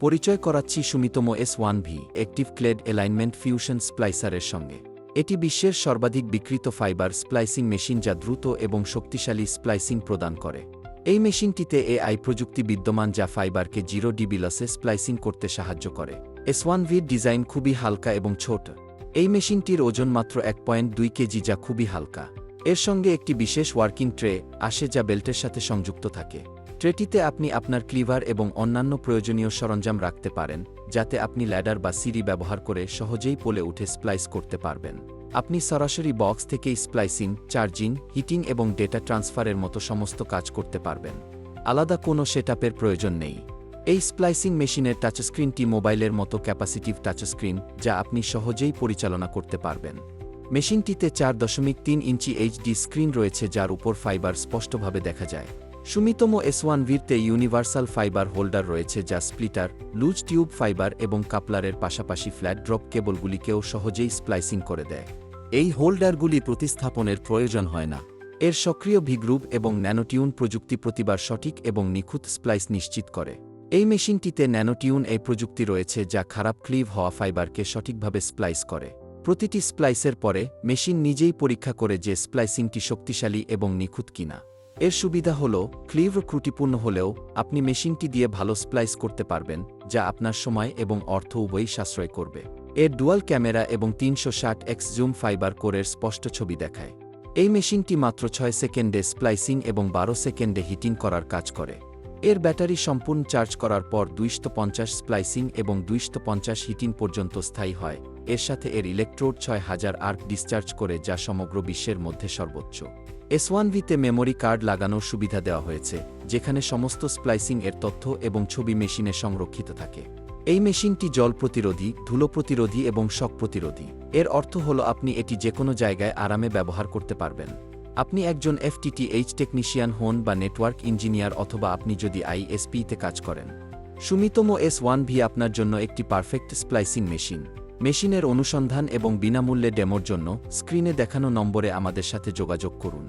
পরিচয় করাচ্ছি Sumitomo S1V active clad alignment fusion স্প্লাইসারের সঙ্গে। এটি বিশ্বের সর্বাধিক বিক্রিত ফাইবার স্প্লাইসিং মেশিন যা দ্রুত এবং শক্তিশালী স্প্লাইসিং প্রদান করে। এই মেশিনটিতে AI প্রযুক্তি বিদ্যমান যা ফাইবারকে 0 dB লসে স্প্লাইসিং করতে সাহায্য করে। S1Vর ডিজাইন খুবই হালকা এবং ছোট। এই মেশিনটির ওজন মাত্র 1.2 কেজি যা খুবই হালকা। এর সঙ্গে একটি বিশেষ ওয়ার্কিং ট্রে আসে যা বেল্টের সাথে সংযুক্ত থাকে। ট্রেটিতে আপনি আপনার ক্লিভার এবং অন্যান্য প্রয়োজনীয় সরঞ্জাম রাখতে পারেন, যাতে আপনি ল্যাডার বা সিঁড়ি ব্যবহার করে সহজেই পোলে উঠে স্প্লাইস করতে পারবেন। আপনি সরাসরি বক্স থেকেই স্প্লাইসিং, চার্জিং, হিটিং এবং ডেটা ট্রান্সফারের মতো সমস্ত কাজ করতে পারবেন। আলাদা কোনো সেটআপের প্রয়োজন নেই। এই স্প্লাইসিং মেশিনের টাচস্ক্রিনটি মোবাইলের মতো ক্যাপাসিটিভ টাচস্ক্রিন, যা আপনি সহজেই পরিচালনা করতে পারবেন। মেশিনটিতে 4.3 ইঞ্চি HD স্ক্রিন রয়েছে যার উপর ফাইবার স্পষ্টভাবে দেখা যায়। সুমিতোম S1Vতে ইউনিভার্সাল ফাইবার হোল্ডার রয়েছে যা স্প্লিটার, লুজ টিউব ফাইবার এবং কাপলারের পাশাপাশি ফ্ল্যাট ড্রপ কেবলগুলিকেও সহজেই স্প্লাইসিং করে দেয়। এই হোল্ডারগুলি প্রতিস্থাপনের প্রয়োজন হয় না। এর সক্রিয় ভিগ্রুভ এবং ন্যানোটিউন প্রযুক্তি প্রতিবার সঠিক এবং নিখুঁত স্প্লাইস নিশ্চিত করে। এই মেশিনটিতে ন্যানোটিউন এই প্রযুক্তি রয়েছে যা খারাপ ক্লিভ হওয়া ফাইবারকে সঠিকভাবে স্প্লাইস করে। প্রতিটি স্প্লাইসের পরে মেশিন নিজেই পরীক্ষা করে যে স্প্লাইসিংটি শক্তিশালী এবং নিখুঁত কিনা। এর সুবিধা হল ক্লিভ ত্রুটিপূর্ণ হলেও আপনি মেশিনটি দিয়ে ভালো স্প্লাইস করতে পারবেন, যা আপনার সময় এবং অর্থ উভয়ই সাশ্রয় করবে। এর ডুয়াল ক্যামেরা এবং 360x জুম ফাইবার কোরের স্পষ্ট ছবি দেখায়। এই মেশিনটি মাত্র 6 সেকেন্ডে স্প্লাইসিং এবং 12 সেকেন্ডে হিটিং করার কাজ করে। এর ব্যাটারি সম্পূর্ণ চার্জ করার পর 250 স্প্লাইসিং এবং 250 হিটিং পর্যন্ত স্থায়ী হয়। এর সাথে এর ইলেকট্রোড 6000 আর্ক ডিসচার্জ করে, যা সমগ্র বিশ্বের মধ্যে সর্বোচ্চ। S1Vতে মেমোরি কার্ড লাগানোর সুবিধা দেওয়া হয়েছে, যেখানে সমস্ত স্প্লাইসিং এর তথ্য এবং ছবি মেশিনে সংরক্ষিত থাকে। এই মেশিনটি জল প্রতিরোধী, ধুলো প্রতিরোধী এবং শক প্রতিরোধী। এর অর্থ হল আপনি এটি যেকোনো জায়গায় আরামে ব্যবহার করতে পারবেন। আপনি একজন FTTH টেকনিশিয়ান হন বা নেটওয়ার্ক ইঞ্জিনিয়ার, অথবা আপনি যদি ISPতে কাজ করেন। সুমিতোম S1V আপনার জন্য একটি পারফেক্ট স্প্লাইসিং মেশিন। মেশিনের অনুসন্ধান এবং বিনামূল্যে ডেমোর জন্য স্ক্রিনে দেখানো নম্বরে আমাদের সাথে যোগাযোগ করুন।